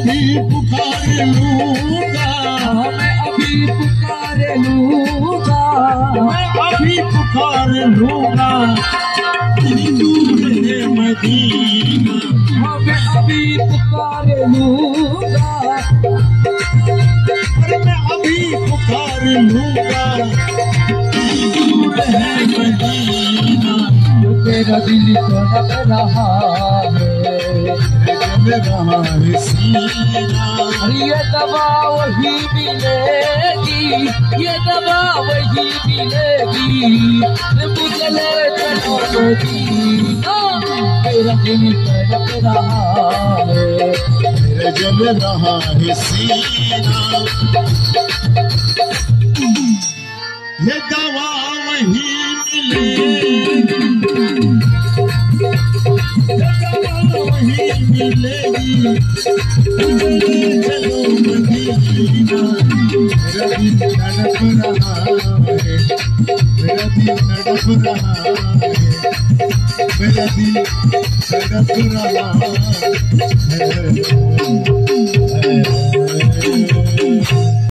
अभी पुकार लूंगा, मैं अभी पुकार लूंगा, मैं अभी पुकार लूंगा, दूर है मदीना। मैं अभी पुकार लूंगा, मैं अभी पुकार लूंगा, दूर है मदीना। जो तेरा दिल तड़प रहा है, जल रहा है सीना। ये दवा वही मिलेगी, ये दवा वही मिलेगी, मुझे ले चलो मदीना। तेरा दिल तड़प रहा है, जल रहा है सीना। ये दवा वही मिलेगी, वही मिलेगी, चलो मदीना। मेरा दिल तड़प रहा है, मेरा दिल तड़प रहा है, मेरा दिल तड़प रहा है।